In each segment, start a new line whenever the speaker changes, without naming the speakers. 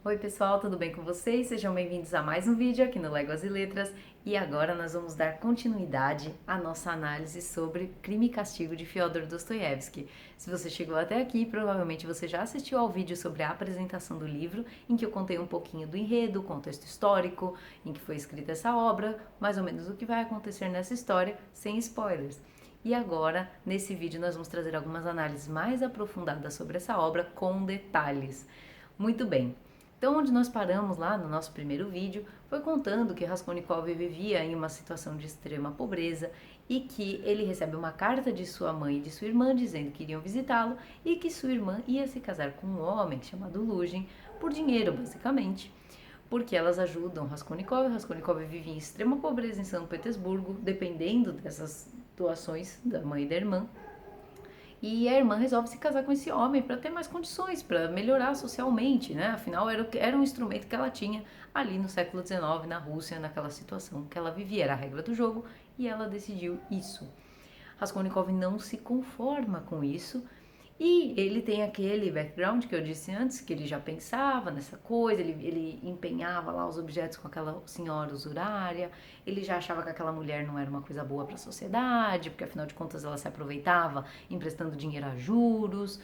Oi pessoal, tudo bem com vocês? Sejam bem-vindos a mais um vídeo aqui no Léguas e Letras e agora nós vamos dar continuidade à nossa análise sobre Crime e Castigo de Fyodor Dostoiévski. Se você chegou até aqui, provavelmente você já assistiu ao vídeo sobre a apresentação do livro, em que eu contei um pouquinho do enredo, contexto histórico, em que foi escrita essa obra, mais ou menos o que vai acontecer nessa história, sem spoilers. E agora, nesse vídeo, nós vamos trazer algumas análises mais aprofundadas sobre essa obra com detalhes. Muito bem. Então, onde nós paramos lá no nosso primeiro vídeo foi contando que Raskolnikov vivia em uma situação de extrema pobreza e que ele recebe uma carta de sua mãe e de sua irmã dizendo que iriam visitá-lo e que sua irmã ia se casar com um homem chamado Luzhin por dinheiro, basicamente, porque elas ajudam Raskolnikov. Raskolnikov vive em extrema pobreza em São Petersburgo, dependendo dessas doações da mãe e da irmã. E a irmã resolve se casar com esse homem para ter mais condições, para melhorar socialmente, né? Afinal, era um instrumento que ela tinha ali no século XIX, na Rússia, naquela situação que ela vivia, era a regra do jogo, e ela decidiu isso. Raskolnikov não se conforma com isso, e ele tem aquele background que eu disse antes, que ele já pensava nessa coisa, ele empenhava lá os objetos com aquela senhora usurária, ele já achava que aquela mulher não era uma coisa boa para a sociedade, porque afinal de contas ela se aproveitava emprestando dinheiro a juros.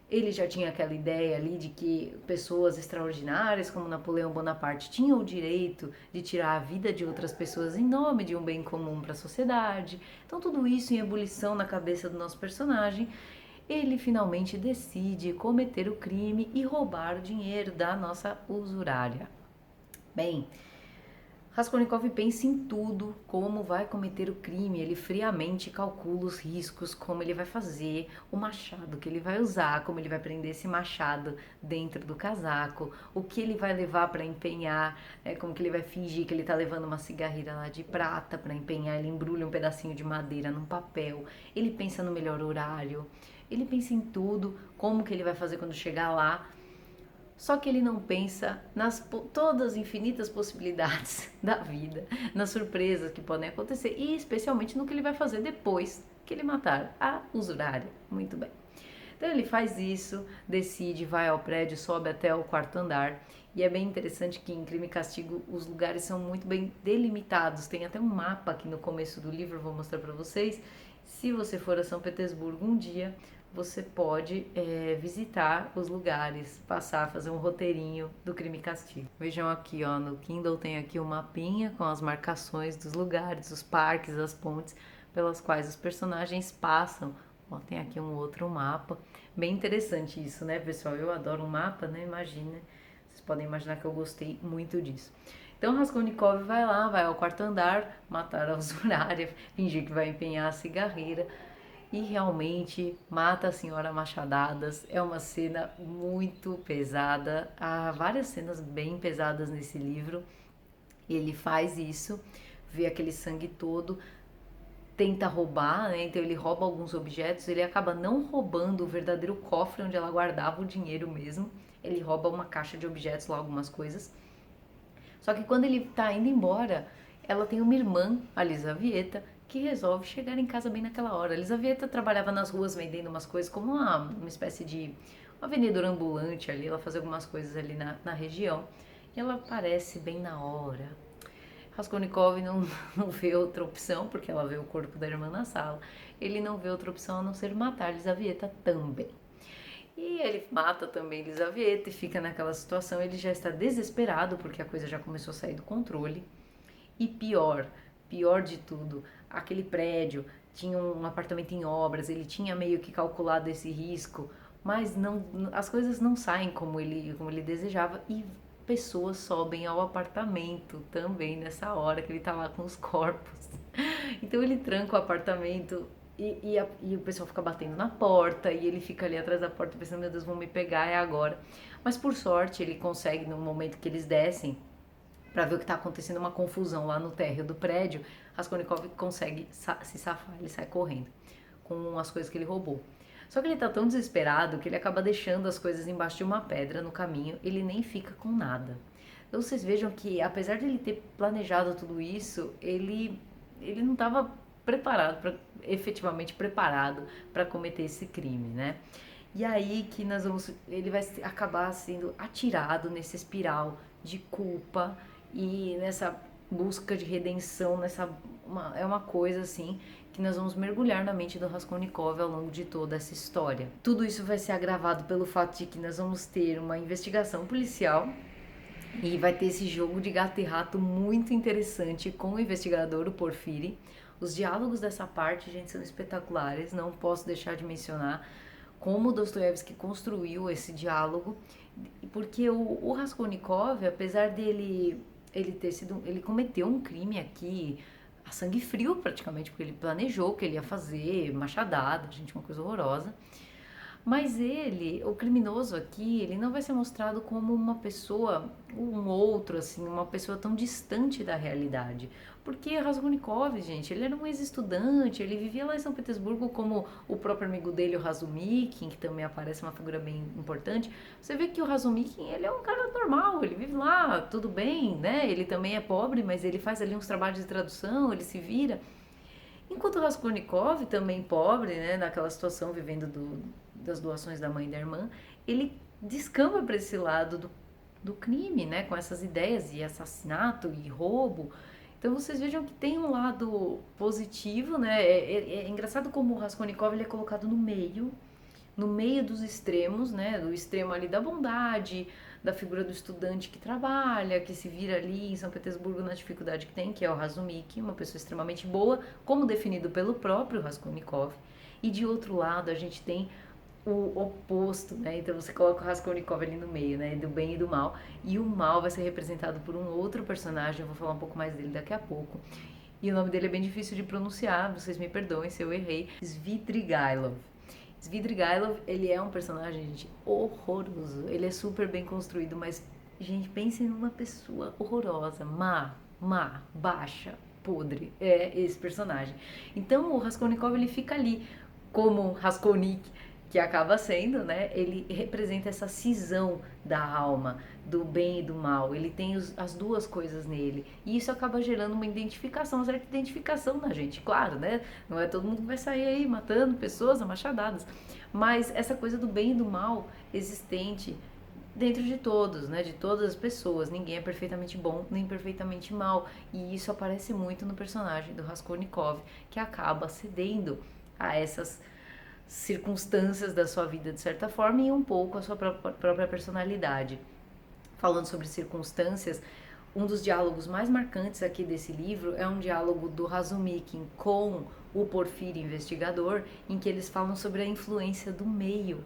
Ele já tinha aquela ideia ali de que pessoas extraordinárias como Napoleão Bonaparte tinham o direito de tirar a vida de outras pessoas em nome de um bem comum para a sociedade. Então tudo isso em ebulição na cabeça do nosso personagem, ele finalmente decide cometer o crime e roubar o dinheiro da nossa usurária. Bem, Raskolnikov pensa em tudo, como vai cometer o crime, ele friamente calcula os riscos, como ele vai fazer, o machado que ele vai usar, como ele vai prender esse machado dentro do casaco, o que ele vai levar para empenhar, como que ele vai fingir que ele está levando uma cigarreira lá de prata para empenhar, ele embrulha um pedacinho de madeira num papel, ele pensa no melhor horário, ele pensa em tudo, como que ele vai fazer quando chegar lá. Só que ele não pensa nas todas as infinitas possibilidades da vida, nas surpresas que podem acontecer e especialmente no que ele vai fazer depois que ele matar a usurária. Muito bem. Então ele faz isso, decide, vai ao prédio, sobe até o quarto andar. E é bem interessante que em Crime e Castigo os lugares são muito bem delimitados. Tem até um mapa aqui no começo do livro, vou mostrar para vocês. Se você for a São Petersburgo um dia, você pode visitar os lugares, passar, fazer um roteirinho do Crime e Castigo. Vejam aqui, ó, no Kindle tem aqui um mapinha com as marcações dos lugares, os parques, as pontes pelas quais os personagens passam. Ó, tem aqui um outro mapa. Bem interessante isso, né, pessoal? Eu adoro um mapa, né? Imagina. Vocês podem imaginar que eu gostei muito disso. Então Raskolnikov vai lá, vai ao quarto andar, matar a usurária, fingir que vai empenhar a cigarreira e realmente mata a senhora machadadas. É uma cena muito pesada. Há várias cenas bem pesadas nesse livro. Ele faz isso, vê aquele sangue todo, tenta roubar, né? Então ele rouba alguns objetos, ele acaba não roubando o verdadeiro cofre onde ela guardava o dinheiro mesmo. Ele rouba uma caixa de objetos lá, algumas coisas. Só que quando ele tá indo embora, ela tem uma irmã, a Lisavieta, que resolve chegar em casa bem naquela hora. A Lisavieta trabalhava nas ruas vendendo umas coisas como uma espécie de uma vendedora ambulante ali, ela fazia algumas coisas ali na região. E ela aparece bem na hora. Raskolnikov não vê outra opção, porque ela vê o corpo da irmã na sala. Ele não vê outra opção a não ser matar Lisavieta também. E ele mata também Lisavieta e fica naquela situação. Ele já está desesperado porque a coisa já começou a sair do controle. E pior de tudo, aquele prédio tinha um apartamento em obras, ele tinha meio que calculado esse risco, mas não, as coisas não saem como ele desejava e pessoas sobem ao apartamento também nessa hora que ele tá lá com os corpos. Então ele tranca o apartamento e o pessoal fica batendo na porta e ele fica ali atrás da porta pensando, meu Deus, vão me pegar, é agora. Mas por sorte ele consegue, no momento que eles descem para ver o que está acontecendo, uma confusão lá no térreo do prédio, Raskolnikov consegue se safar, ele sai correndo com as coisas que ele roubou. Só que ele tá tão desesperado que ele acaba deixando as coisas embaixo de uma pedra no caminho, ele nem fica com nada. Então vocês vejam que apesar de ele ter planejado tudo isso, ele não estava efetivamente preparado para cometer esse crime, né? E aí que ele vai acabar sendo atirado nessa espiral de culpa e nessa busca de redenção, é uma coisa assim que nós vamos mergulhar na mente do Raskolnikov ao longo de toda essa história. Tudo isso vai ser agravado pelo fato de que nós vamos ter uma investigação policial e vai ter esse jogo de gato e rato muito interessante com o investigador, o Porfiri. Os diálogos dessa parte, gente, são espetaculares, não posso deixar de mencionar como Dostoiévski construiu esse diálogo, porque o Raskolnikov, apesar dele ele cometeu um crime aqui a sangue frio praticamente, porque ele planejou o que ele ia fazer, machadada, gente, uma coisa horrorosa. Mas ele, o criminoso aqui, ele não vai ser mostrado como uma pessoa, um outro, assim, uma pessoa tão distante da realidade. Porque Raskolnikov, gente, ele era um ex-estudante, ele vivia lá em São Petersburgo como o próprio amigo dele, o Razumikin, que também aparece uma figura bem importante. Você vê que o Razumikin, ele é um cara normal, ele vive lá, tudo bem, né? Ele também é pobre, mas ele faz ali uns trabalhos de tradução, ele se vira. Enquanto o Raskolnikov, também pobre, né, naquela situação, vivendo das doações da mãe e da irmã, ele descamba para esse lado do crime, né, com essas ideias de assassinato e roubo. Então vocês vejam que tem um lado positivo, né, é engraçado como o Raskolnikov ele é colocado no meio dos extremos, né, do extremo ali da bondade, da figura do estudante que trabalha, que se vira ali em São Petersburgo na dificuldade que tem, que é o Razumik, uma pessoa extremamente boa, como definido pelo próprio Raskolnikov. E de outro lado a gente tem o oposto, né? Então você coloca o Raskolnikov ali no meio, né? Do bem e do mal. E o mal vai ser representado por um outro personagem, eu vou falar um pouco mais dele daqui a pouco. E o nome dele é bem difícil de pronunciar, vocês me perdoem se eu errei. Svidrigailov. Svidrigailov, ele é um personagem, gente, horroroso. Ele é super bem construído, mas, gente, pensem numa pessoa horrorosa, má, baixa, podre. É esse personagem. Então, o Raskolnikov, ele fica ali como Raskolnik, que acaba sendo, né? Ele representa essa cisão da alma, do bem e do mal. Ele tem as duas coisas nele. E isso acaba gerando uma identificação, uma certa identificação na gente. Claro, né? Não é todo mundo que vai sair aí matando pessoas a machadadas. Mas essa coisa do bem e do mal existente dentro de todos, né? De todas as pessoas. Ninguém é perfeitamente bom nem perfeitamente mal. E isso aparece muito no personagem do Raskolnikov, que acaba cedendo a essas circunstâncias da sua vida de certa forma e um pouco a sua própria personalidade. Falando sobre circunstâncias, um dos diálogos mais marcantes aqui desse livro é um diálogo do Razumikin com o Porfírio investigador, em que eles falam sobre a influência do meio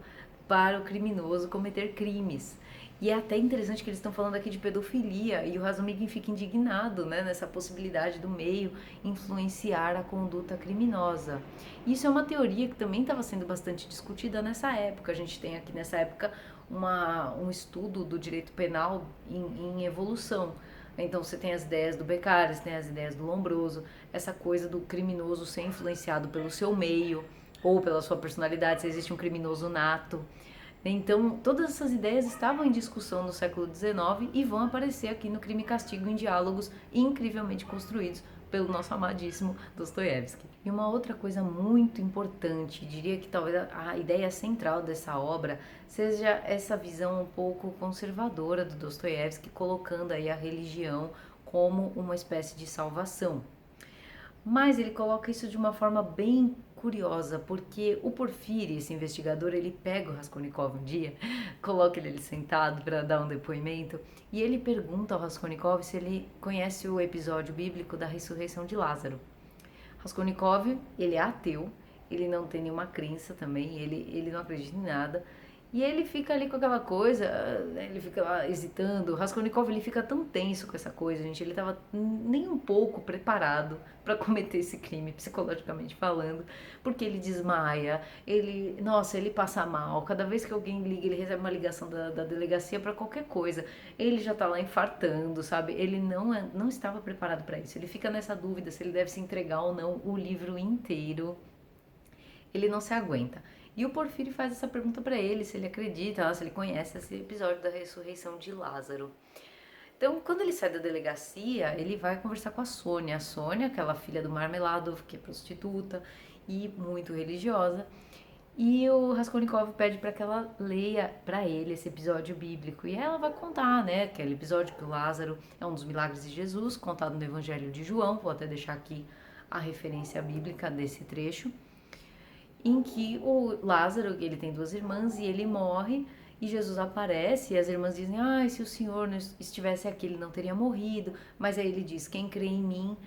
para o criminoso cometer crimes. E é até interessante que eles estão falando aqui de pedofilia e o Razumikin fica indignado, né, nessa possibilidade do meio influenciar a conduta criminosa. Isso é uma teoria que também estava sendo bastante discutida nessa época. A gente tem aqui nessa época um estudo do direito penal em evolução. Então você tem as ideias do Beccaris, tem as ideias do Lombroso, essa coisa do criminoso ser influenciado pelo seu meio ou pela sua personalidade, se existe um criminoso nato. Então, todas essas ideias estavam em discussão no século XIX e vão aparecer aqui no Crime e Castigo em diálogos incrivelmente construídos pelo nosso amadíssimo Dostoiévski. E uma outra coisa muito importante, diria que talvez a ideia central dessa obra seja essa visão um pouco conservadora do Dostoiévski, colocando aí a religião como uma espécie de salvação. Mas ele coloca isso de uma forma bem curiosa, porque o Porfírio, esse investigador, ele pega o Raskolnikov um dia, coloca ele ali sentado para dar um depoimento, e ele pergunta ao Raskolnikov se ele conhece o episódio bíblico da ressurreição de Lázaro. Raskolnikov, ele é ateu, ele não tem nenhuma crença também, ele não acredita em nada, e ele fica ali com aquela coisa, ele fica lá hesitando. O Raskolnikov, ele fica tão tenso com essa coisa, gente. Ele estava nem um pouco preparado para cometer esse crime, psicologicamente falando, porque ele desmaia, ele passa mal. Cada vez que alguém liga, ele recebe uma ligação da delegacia para qualquer coisa. Ele já tá lá infartando, sabe? Ele não estava preparado para isso. Ele fica nessa dúvida se ele deve se entregar ou não o livro inteiro. Ele não se aguenta. E o Porfírio faz essa pergunta para ele, se ele acredita, se ele conhece esse episódio da ressurreição de Lázaro. Então, quando ele sai da delegacia, ele vai conversar com a Sônia. A Sônia, aquela filha do Marmeladov, que é prostituta e muito religiosa. E o Raskolnikov pede para que ela leia para ele esse episódio bíblico. E ela vai contar, né, aquele episódio que o Lázaro é um dos milagres de Jesus, contado no Evangelho de João. Vou até deixar aqui a referência bíblica desse trecho, em que o Lázaro, ele tem duas irmãs e ele morre. E Jesus aparece e as irmãs dizem, se o Senhor não estivesse aqui, ele não teria morrido. Mas aí ele diz, quem crê em mim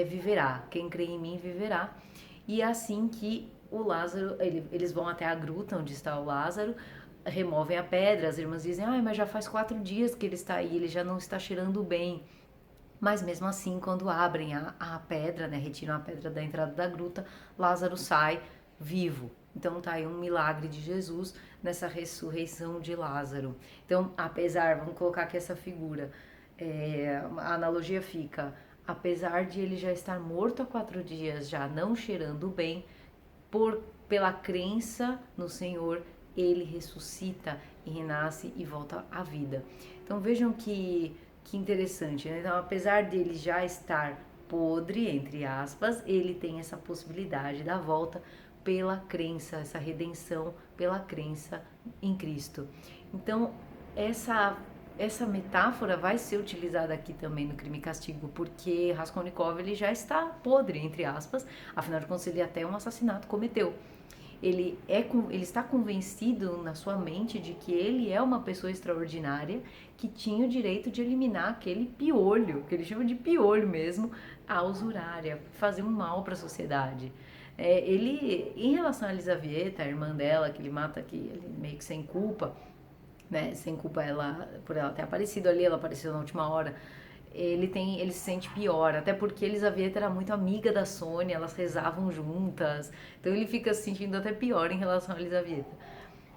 viverá, quem crê em mim viverá. E é assim que o Lázaro, eles vão até a gruta onde está o Lázaro, removem a pedra, as irmãs dizem, mas já faz 4 dias que ele está aí, ele já não está cheirando bem. Mas mesmo assim, quando abrem a pedra, né, retiram a pedra da entrada da gruta, Lázaro sai vivo. Então tá aí um milagre de Jesus nessa ressurreição de Lázaro. Então, apesar, vamos colocar aqui essa figura, a analogia fica, apesar de ele já estar morto há 4 dias, já não cheirando bem, pela crença no Senhor, ele ressuscita e renasce e volta à vida. Então vejam que interessante, né? Então, apesar dele já estar podre, entre aspas, ele tem essa possibilidade da volta pela crença, essa redenção pela crença em Cristo. Então, essa metáfora vai ser utilizada aqui também no Crime e Castigo, porque Raskolnikov ele já está podre, entre aspas, afinal de contas ele até um assassinato cometeu. Ele está convencido na sua mente de que ele é uma pessoa extraordinária que tinha o direito de eliminar aquele piolho, que ele chama de piolho mesmo, a usurária, fazer um mal para a sociedade. Ele, em relação a Elizaveta, a irmã dela, que ele mata aqui, ele meio que sem culpa, né? Sem culpa por ela ter aparecido ali, ela apareceu na última hora. Ele se sente pior, até porque Elizaveta era muito amiga da Sônia, elas rezavam juntas, então ele fica se sentindo até pior em relação a Elizaveta.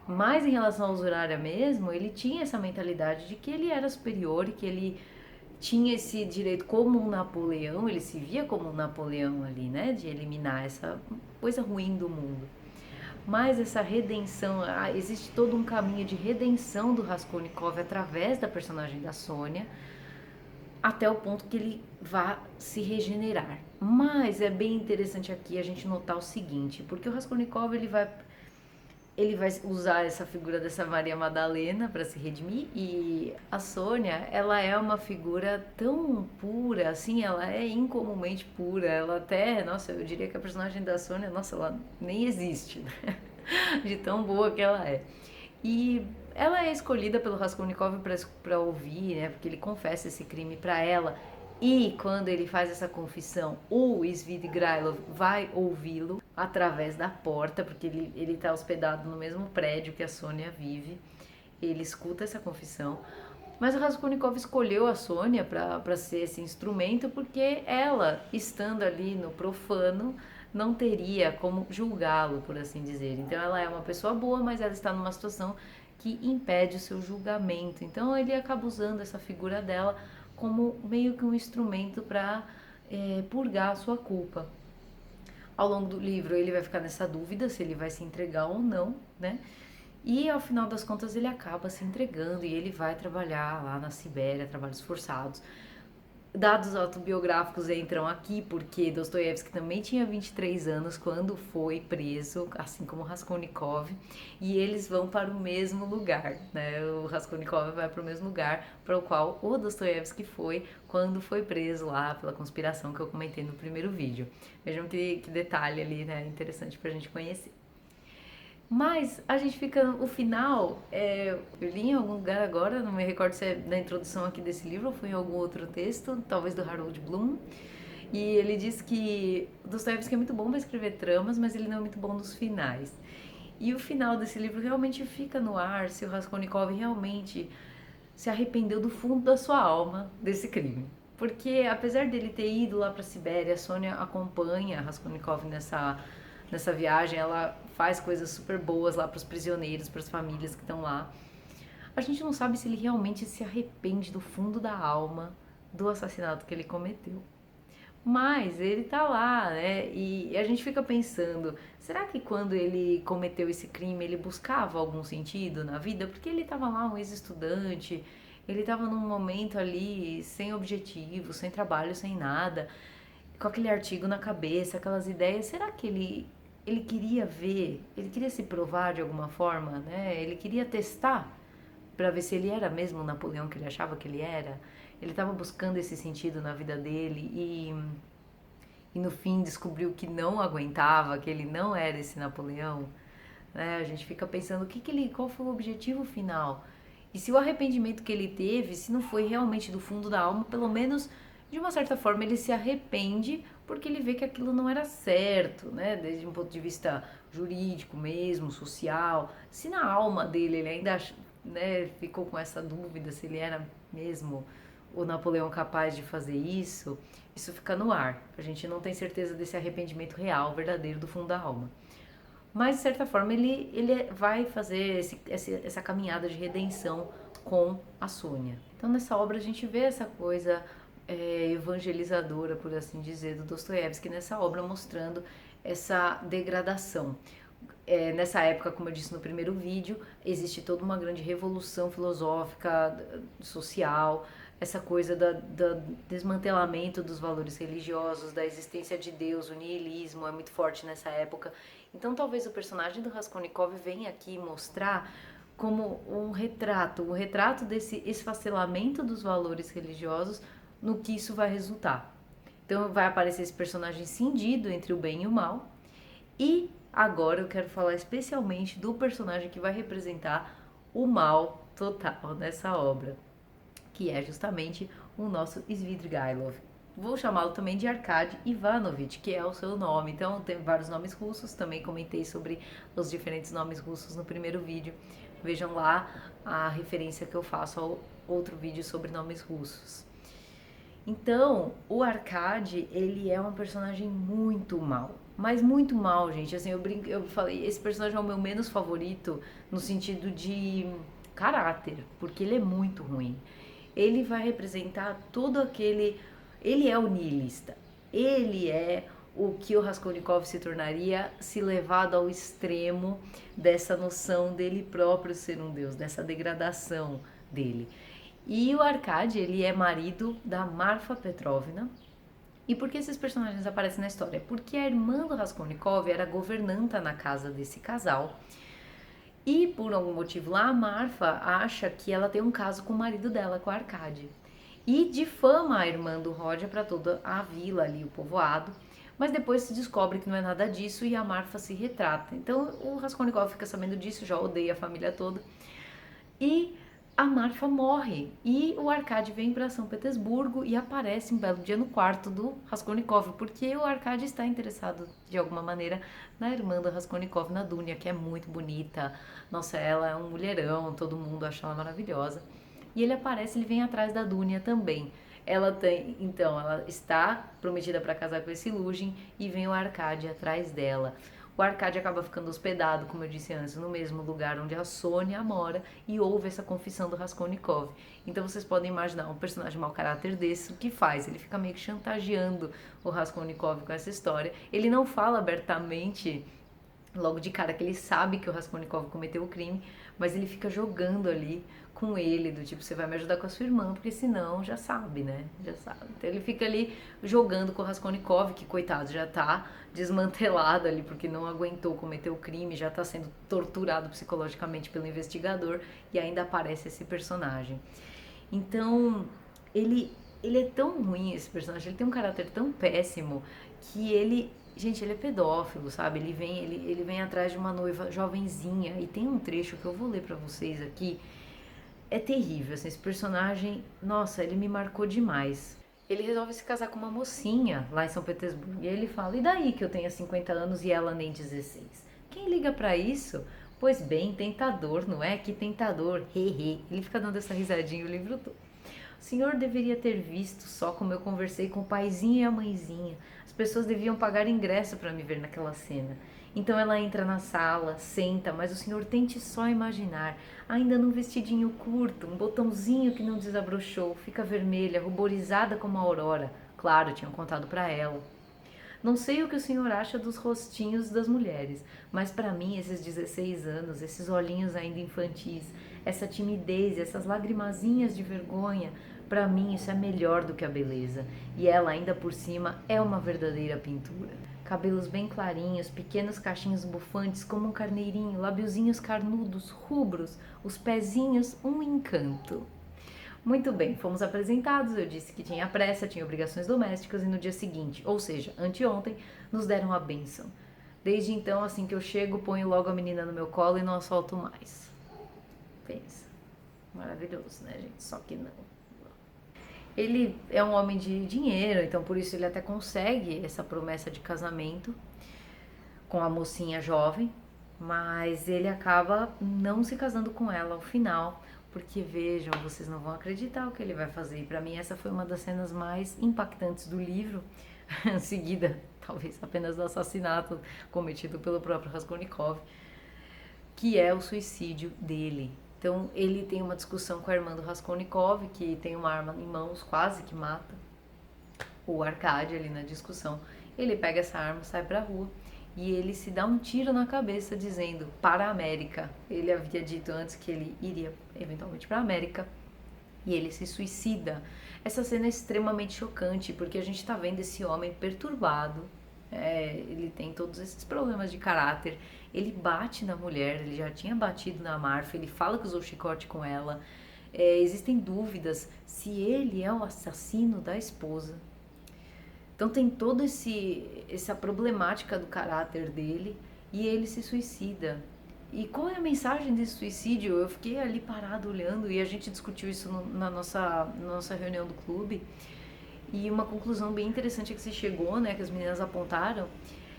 Mas em relação à usurária mesmo, ele tinha essa mentalidade de que ele era superior e que ele tinha esse direito como um Napoleão, ele se via como um Napoleão ali, né, de eliminar essa coisa ruim do mundo. Mas essa redenção, existe todo um caminho de redenção do Raskolnikov através da personagem da Sônia, até o ponto que ele vá se regenerar. Mas é bem interessante aqui a gente notar o seguinte, porque o Raskolnikov ele vai usar essa figura dessa Maria Madalena para se redimir, e a Sônia, ela é uma figura tão pura, assim, ela é incomumente pura, ela até, nossa, eu diria que a personagem da Sônia, nossa, ela nem existe, né? De tão boa que ela é. E ela é escolhida pelo Raskolnikov para ouvir, né? Porque ele confessa esse crime para ela. E quando ele faz essa confissão, o Svidrigailov vai ouvi-lo através da porta, porque ele tá hospedado no mesmo prédio que a Sônia vive. Ele escuta essa confissão. Mas o Raskolnikov escolheu a Sônia para ser esse instrumento porque ela, estando ali no profano, não teria como julgá-lo, por assim dizer. Então ela é uma pessoa boa, mas ela está numa situação que impede o seu julgamento. Então ele acaba usando essa figura dela como meio que um instrumento para purgar a sua culpa. Ao longo do livro ele vai ficar nessa dúvida se ele vai se entregar ou não, né? E ao final das contas ele acaba se entregando e ele vai trabalhar lá na Sibéria, trabalhos forçados. Dados autobiográficos entram aqui porque Dostoiévski também tinha 23 anos quando foi preso, assim como Raskolnikov, e eles vão para o mesmo lugar, né? O Raskolnikov vai para o mesmo lugar para o qual o Dostoiévski foi quando foi preso lá pela conspiração que eu comentei no primeiro vídeo. Vejam que detalhe ali, né? Interessante para a gente conhecer. Mas a gente fica, o final, eu li em algum lugar agora, não me recordo se é na introdução aqui desse livro ou foi em algum outro texto, talvez do Harold Bloom, e ele diz que Dostoiévski é muito bom para escrever tramas, mas ele não é muito bom nos finais. E o final desse livro realmente fica no ar se o Raskolnikov realmente se arrependeu do fundo da sua alma desse crime. Porque apesar dele ter ido lá para a Sibéria, a Sônia acompanha Raskolnikov nessa viagem, ela faz coisas super boas lá para os prisioneiros, para as famílias que estão lá. A gente não sabe se ele realmente se arrepende do fundo da alma do assassinato que ele cometeu. Mas ele tá lá, né? E a gente fica pensando, será que quando ele cometeu esse crime ele buscava algum sentido na vida? Porque ele tava lá, um ex-estudante, ele tava num momento ali sem objetivo, sem trabalho, sem nada, com aquele artigo na cabeça, aquelas ideias. Será que ele ele queria ver, ele queria se provar de alguma forma, né? Ele queria testar para ver se ele era mesmo o Napoleão que ele achava que ele era. Ele estava buscando esse sentido na vida dele e no fim descobriu que não aguentava, que ele não era esse Napoleão. Né? A gente fica pensando qual foi o objetivo final. E se o arrependimento que ele teve, se não foi realmente do fundo da alma, pelo menos de uma certa forma ele se arrepende porque ele vê que aquilo não era certo, né? Desde um ponto de vista jurídico mesmo, social. Se na alma dele ele ainda, né, ficou com essa dúvida se ele era mesmo o Napoleão capaz de fazer isso, isso fica no ar. A gente não tem certeza desse arrependimento real, verdadeiro do fundo da alma. Mas, de certa forma, ele vai fazer essa caminhada de redenção com a Sônia. Então, nessa obra, a gente vê essa coisa evangelizadora, por assim dizer, do Dostoiévski, nessa obra mostrando essa degradação. Nessa época, como eu disse no primeiro vídeo, existe toda uma grande revolução filosófica, social, essa coisa do desmantelamento dos valores religiosos, da existência de Deus, o niilismo é muito forte nessa época. Então talvez o personagem do Raskolnikov venha aqui mostrar como um retrato desse esfacelamento dos valores religiosos, no que isso vai resultar. Então vai aparecer esse personagem cindido entre o bem e o mal. E agora eu quero falar especialmente do personagem que vai representar o mal total nessa obra, que é justamente o nosso Svidrigailov. Vou chamá-lo também de Arkady Ivanovich, que é o seu nome. Então tem vários nomes russos, também comentei sobre os diferentes nomes russos no primeiro vídeo. Vejam lá a referência que eu faço ao outro vídeo sobre nomes russos. Então, o Arkady, ele é um personagem muito mal. Mas muito mal, gente. Assim, eu falei, esse personagem é o meu menos favorito no sentido de caráter, porque ele é muito ruim. Ele vai representar todo aquele... Ele é o niilista. Ele é o que o Raskolnikov se tornaria se levado ao extremo dessa noção dele próprio ser um deus, dessa degradação dele. E o Arkady, ele é marido da Marfa Petrovna. E por que esses personagens aparecem na história? Porque a irmã do Raskolnikov era governanta na casa desse casal. E por algum motivo lá, a Marfa acha que ela tem um caso com o marido dela, com o Arkady. E difama a irmã do Roger para toda a vila ali, o povoado. Mas depois se descobre que não é nada disso e a Marfa se retrata. Então o Raskolnikov fica sabendo disso, já odeia a família toda. E a Marfa morre e o Arkady vem para São Petersburgo e aparece um belo dia no quarto do Raskolnikov, porque o Arkady está interessado de alguma maneira na irmã do Raskolnikov, na Dunya, que é muito bonita. Nossa, ela é um mulherão, todo mundo acha ela maravilhosa. E ele aparece, ele vem atrás da Dunya também. Ela está prometida para casar com esse Luzhin e vem o Arkady atrás dela. O Arkady acaba ficando hospedado, como eu disse antes, no mesmo lugar onde a Sônia mora e ouve essa confissão do Raskolnikov. Então vocês podem imaginar um personagem mau caráter desse, o que faz? Ele fica meio que chantageando o Raskolnikov com essa história. Ele não fala abertamente, logo de cara, que ele sabe que o Raskolnikov cometeu o crime, mas ele fica jogando ali com ele, do tipo, você vai me ajudar com a sua irmã, porque senão já sabe, né? Já sabe. Então ele fica ali jogando com o Raskolnikov, que coitado, já tá desmantelado ali, porque não aguentou cometer o crime, já tá sendo torturado psicologicamente pelo investigador, e ainda aparece esse personagem. Então, ele é tão ruim, esse personagem, ele tem um caráter tão péssimo, que ele... Gente, ele é pedófilo, sabe? Ele vem atrás de uma noiva jovenzinha, e tem um trecho que eu vou ler pra vocês aqui. É terrível, assim, esse personagem, nossa, ele me marcou demais. Ele resolve se casar com uma mocinha lá em São Petersburgo. E ele fala, e daí que eu tenha 50 anos e ela nem 16? Quem liga pra isso? Pois bem, tentador, não é? Que tentador, hehe. Ele fica dando essa risadinha o livro todo. O senhor deveria ter visto só como eu conversei com o paizinho e a mãezinha. As pessoas deviam pagar ingresso para me ver naquela cena. Então ela entra na sala, senta, mas o senhor tente só imaginar. Ainda num vestidinho curto, um botãozinho que não desabrochou, fica vermelha, ruborizada como a aurora. Claro, tinham contado para ela. Não sei o que o senhor acha dos rostinhos das mulheres, mas para mim esses 16 anos, esses olhinhos ainda infantis, essa timidez, essas lagrimazinhas de vergonha, para mim isso é melhor do que a beleza. E ela ainda por cima é uma verdadeira pintura. cabelos bem clarinhos, pequenos cachinhos bufantes como um carneirinho, labiozinhos carnudos, rubros, os pezinhos, um encanto. Muito bem, fomos apresentados, eu disse que tinha pressa, tinha obrigações domésticas e no dia seguinte, ou seja, anteontem, nos deram a bênção. Desde então, assim que eu chego, ponho logo a menina no meu colo e não a solto mais. Pensa, maravilhoso, né, gente? Só que não. Ele é um homem de dinheiro, então por isso ele até consegue essa promessa de casamento com a mocinha jovem, mas ele acaba não se casando com ela ao final, porque vejam, vocês não vão acreditar o que ele vai fazer. E para mim essa foi uma das cenas mais impactantes do livro, seguida talvez apenas do assassinato cometido pelo próprio Raskolnikov, que é o suicídio dele. Então ele tem uma discussão com a irmã do Raskolnikov, que tem uma arma em mãos, quase que mata o Arkady ali na discussão. Ele pega essa arma, sai pra rua e ele se dá um tiro na cabeça dizendo para a América. Ele havia dito antes que ele iria eventualmente para a América e ele se suicida. Essa cena é extremamente chocante porque a gente tá vendo esse homem perturbado. Ele tem todos esses problemas de caráter. Ele bate na mulher, ele já tinha batido na Marfa, ele fala que usou chicote com ela. Existem dúvidas se ele é o assassino da esposa. Então tem toda essa problemática do caráter dele e ele se suicida. E qual é a mensagem desse suicídio? Eu fiquei ali parado olhando e a gente discutiu isso na nossa reunião do clube. E uma conclusão bem interessante que se chegou, né, que as meninas apontaram,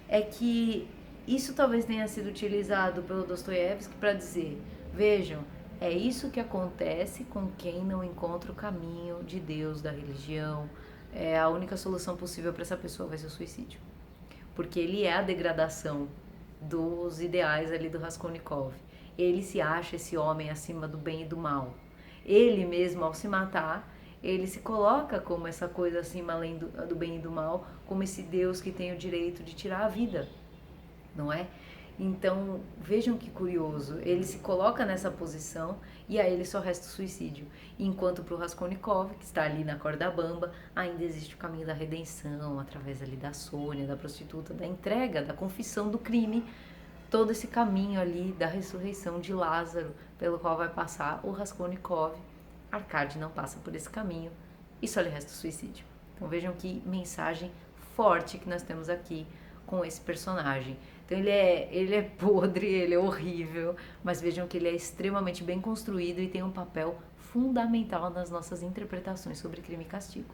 é que isso talvez tenha sido utilizado pelo Dostoiévski para dizer, vejam, é isso que acontece com quem não encontra o caminho de Deus, da religião. A única solução possível para essa pessoa vai ser o suicídio. Porque ele é a degradação dos ideais ali do Raskolnikov. Ele se acha esse homem acima do bem e do mal. Ele mesmo, ao se matar, ele se coloca como essa coisa acima além do bem e do mal, como esse Deus que tem o direito de tirar a vida, não é? Então, vejam que curioso, ele se coloca nessa posição e a ele só resta o suicídio. Enquanto para o Raskolnikov, que está ali na corda bamba, ainda existe o caminho da redenção, através ali da Sônia, da prostituta, da entrega, da confissão do crime, todo esse caminho ali da ressurreição de Lázaro, pelo qual vai passar o Raskolnikov. Arkady não passa por esse caminho e só lhe resta o suicídio. Então vejam que mensagem forte que nós temos aqui com esse personagem. Então ele é podre, ele é horrível, mas vejam que ele é extremamente bem construído e tem um papel fundamental nas nossas interpretações sobre crime e castigo.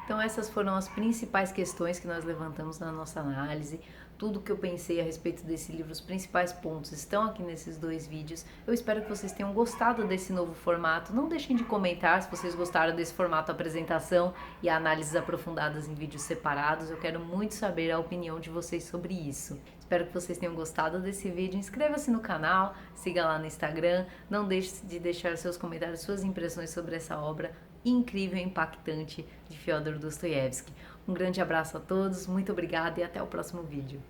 Então essas foram as principais questões que nós levantamos na nossa análise. Tudo que eu pensei a respeito desse livro, os principais pontos estão aqui nesses dois vídeos. Eu espero que vocês tenham gostado desse novo formato. Não deixem de comentar se vocês gostaram desse formato apresentação e análises aprofundadas em vídeos separados. Eu quero muito saber a opinião de vocês sobre isso. Espero que vocês tenham gostado desse vídeo. Inscreva-se no canal, siga lá no Instagram. Não deixe de deixar seus comentários, suas impressões sobre essa obra incrível e impactante de Fyodor Dostoiévski. Um grande abraço a todos, muito obrigada e até o próximo vídeo.